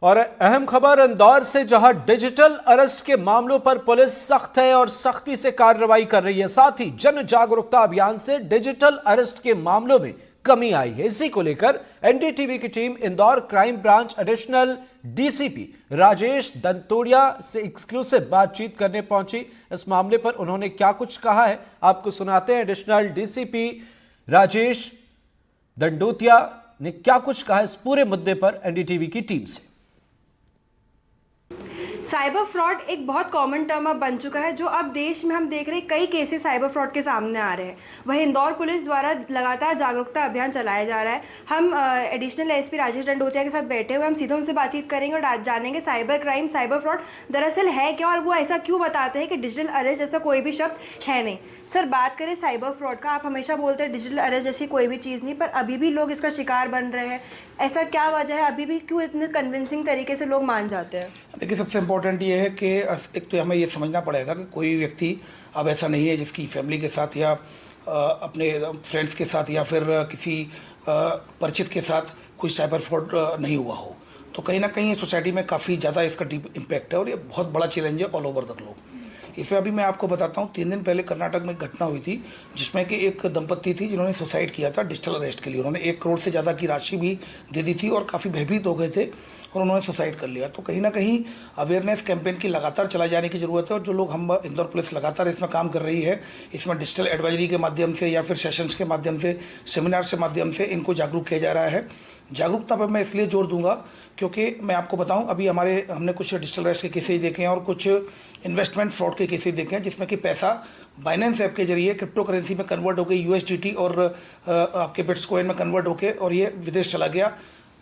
और अहम खबर इंदौर से, जहां डिजिटल अरेस्ट के मामलों पर पुलिस सख्त है और सख्ती से कार्रवाई कर रही है। साथ ही जन जागरूकता अभियान से डिजिटल अरेस्ट के मामलों में कमी आई है। इसी को लेकर एनडीटीवी की team Indore crime branch additional DCP Rajesh Dantodiya से एक्सक्लूसिव बातचीत करने पहुंची। इस मामले पर उन्होंने क्या कुछ कहा है, आपको सुनाते हैं। एडिशनल डीसीपी राजेश दंडोतिया ने क्या कुछ कहा इस पूरे मुद्दे पर एनडीटीवी की टीम से। साइबर फ्रॉड एक बहुत कॉमन टर्म अब बन चुका है, जो अब देश में हम देख रहे हैं कई केसेस साइबर फ्रॉड के सामने आ रहे हैं। वहीं इंदौर पुलिस द्वारा लगातार जागरूकता अभियान चलाया जा रहा है। हम एडिशनल एसपी राजेश दंडोतिया के साथ बैठे हुए, हम सीधे उनसे बातचीत करेंगे और जानेंगे साइबर क्राइम, साइबर फ्रॉड दरअसल है क्या और वो ऐसा क्यों बताते हैं कि डिजिटल अरेस्ट जैसा कोई भी शब्द है नहीं। सर, बात करें साइबर फ्रॉड का, आप हमेशा बोलते हैं डिजिटल अरेस्ट जैसी कोई भी चीज़ नहीं, पर अभी भी लोग इसका शिकार बन रहे हैं। ऐसा क्या वजह है, अभी भी क्यों इतने कन्विंसिंग तरीके से लोग मान जाते हैं? देखिए, सबसे इम्पोर्टेंट ये है कि एक तो हमें ये समझना पड़ेगा कि कोई व्यक्ति अब ऐसा नहीं है जिसकी फैमिली के साथ या अपने फ्रेंड्स के साथ या फिर किसी परिचित के साथ कोई साइबर फ्रॉड नहीं हुआ हो। तो कहीं ना कहीं सोसाइटी में काफ़ी ज़्यादा इसका डीप इम्पैक्ट है और ये बहुत बड़ा चैलेंज है ऑल ओवर द ग्लोब। इसमें अभी मैं आपको बताता हूँ, 3 दिन पहले कर्नाटक में घटना हुई थी जिसमें कि एक दंपत्ति थी जिन्होंने सुसाइड किया था डिजिटल अरेस्ट के लिए। उन्होंने 1 करोड़ से ज़्यादा की राशि भी दे दी थी और काफ़ी भयभीत हो गए थे और उन्होंने सुसाइड कर लिया। तो कहीं ना कहीं अवेयरनेस कैंपेन की लगातार चलाए जाने की ज़रूरत है और जो लोग हम इंदौर पुलिस लगातार इसमें काम कर रही है, इसमें डिजिटल एडवाइजरी के माध्यम से या फिर सेशंस के माध्यम से, सेमिनार के माध्यम से इनको जागरूक किया जा रहा है। जागरूकता पर मैं इसलिए जोर दूंगा क्योंकि मैं आपको बताऊं, अभी हमने कुछ डिजिटल अरेस्ट के केसेज देखे हैं और कुछ इन्वेस्टमेंट फ्रॉड के केसेज देखे हैं जिसमें कि पैसा बाइनेंस ऐप के जरिए क्रिप्टो करेंसी में कन्वर्ट होकर यूएसडीटी और आपके बिटकॉइन में कन्वर्ट होकर और ये विदेश चला गया।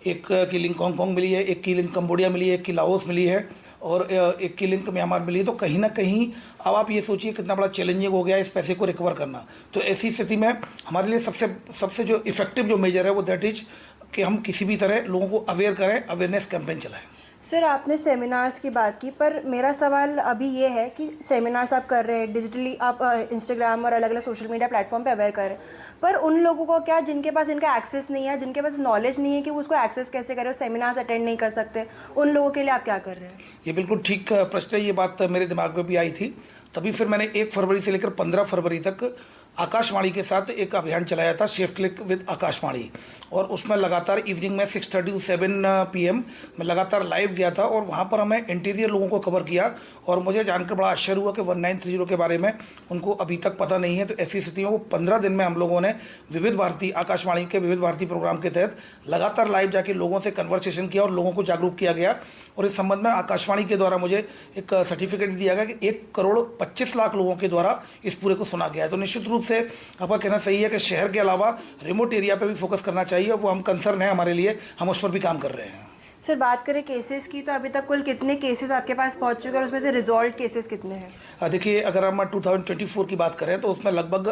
एक की लिंक हांगकॉन्ग मिली है, एक की लिंक कंबोडिया मिली है, एक की लाओस मिली है और एक की लिंक म्यांमार मिली है। तो कहीं ना कहीं अब आप ये सोचिए कितना बड़ा चैलेंजिंग हो गया इस पैसे को रिकवर करना। तो ऐसी स्थिति में हमारे लिए सबसे जो इफेक्टिव जो मेजर है वो दैट इज कि हम किसी भी तरह लोगों को अवेयर करें, अवेयरनेस कैंपेन चलाएं। सर, आपने सेमिनार्स की बात की, पर मेरा सवाल अभी ये है कि सेमिनार्स आप कर रहे हैं डिजिटली, आप इंस्टाग्राम और अलग अलग सोशल मीडिया प्लेटफॉर्म पे अवेयर कर रहे हैं, पर उन लोगों को क्या जिनके पास इनका एक्सेस नहीं है, जिनके पास नॉलेज नहीं है कि वो उसको एक्सेस कैसे करें, सेमिनार्स अटेंड नहीं कर सकते, उन लोगों के लिए आप क्या कर रहे हैं? ये बिल्कुल ठीक प्रश्न है। ये बात मेरे दिमाग में भी आई थी, तभी फिर मैंने 1 फरवरी से लेकर 15 फरवरी तक आकाशवाणी के साथ एक अभियान चलाया था, सेफ क्लिक विद आकाशवाणी। और उसमें लगातार इवनिंग में 6:30 to 7 PM मैं लगातार लाइव गया था और वहाँ पर हमें इंटीरियर लोगों को कवर किया और मुझे जानकर बड़ा आश्चर्य हुआ कि 1930 के बारे में उनको अभी तक पता नहीं है। तो ऐसी स्थितियों को 15 दिन में हम लोगों ने विविध भारती, आकाशवाणी के विविध भारती प्रोग्राम के तहत लगातार लाइव जाके लोगों से कन्वर्सेशन किया और लोगों को जागरूक किया गया। और इस संबंध में आकाशवाणी के द्वारा मुझे एक सर्टिफिकेट दिया गया कि 1,25,00,000 लोगों के द्वारा इस पूरे को सुना गया है। तो निश्चित रूप से आपका कहना सही है कि शहर के अलावा रिमोट एरिया पे भी फोकस करना चाहिए, वो हम कंसर्न है हमारे लिए, हम उस पर भी काम कर रहे हैं। सर, बात करें केसेस की, तो अभी तक कुल कितने केसेस आपके पास पहुंच चुके हैं और उसमें से रिजॉल्व केसेस कितने हैं? देखिए, अगर हम 2024 की बात करें तो उसमें लगभग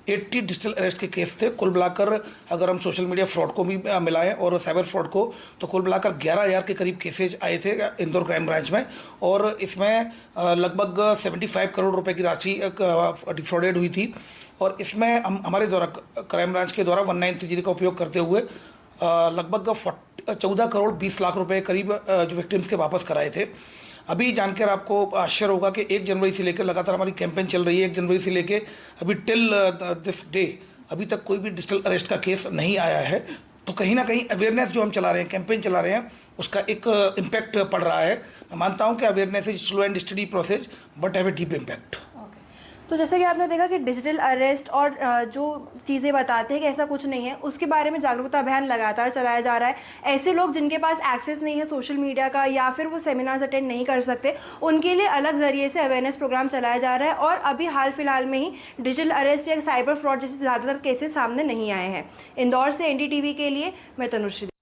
80 डिजिटल अरेस्ट के केस थे। कुल मिलाकर अगर हम सोशल मीडिया फ्रॉड को भी मिलाएं और साइबर फ्रॉड को, तो कुल मिलाकर 11,000 के करीब केसेज आए थे इंदौर क्राइम ब्रांच में। और इसमें लगभग 75 करोड़ रुपए की राशि डिफ्रॉडेड हुई थी। और इसमें हमारे द्वारा, क्राइम ब्रांच के द्वारा 1930 का उपयोग करते हुए लगभग 14 करोड़ 20 लाख रुपए करीब जो विक्टिम्स के वापस कराए थे। अभी जानकर आपको आश्चर्य होगा कि 1 जनवरी से लेकर लगातार हमारी कैंपेन चल रही है। 1 जनवरी से लेकर अभी टिल दिस डे अभी तक कोई भी डिजिटल अरेस्ट का केस नहीं आया है। तो कहीं ना कहीं अवेयरनेस जो हम चला रहे हैं, कैंपेन चला रहे हैं, उसका एक इम्पैक्ट पड़ रहा है। मैं मानता हूँ कि awareness is slow and study process but have a deep impact. तो जैसे कि आपने देखा कि डिजिटल अरेस्ट और जो चीज़ें बताते हैं कि ऐसा कुछ नहीं है, उसके बारे में जागरूकता अभियान लगातार चलाया जा रहा है। ऐसे लोग जिनके पास एक्सेस नहीं है सोशल मीडिया का या फिर वो सेमिनार्स अटेंड नहीं कर सकते, उनके लिए अलग जरिए से अवेयरनेस प्रोग्राम चलाया जा रहा है। और अभी हाल फिलहाल में ही डिजिटल अरेस्ट या साइबर फ्रॉड जैसे ज़्यादातर केसेस सामने नहीं आए हैं। इंदौर से एनडीटीवी के लिए मैं तनुश्री।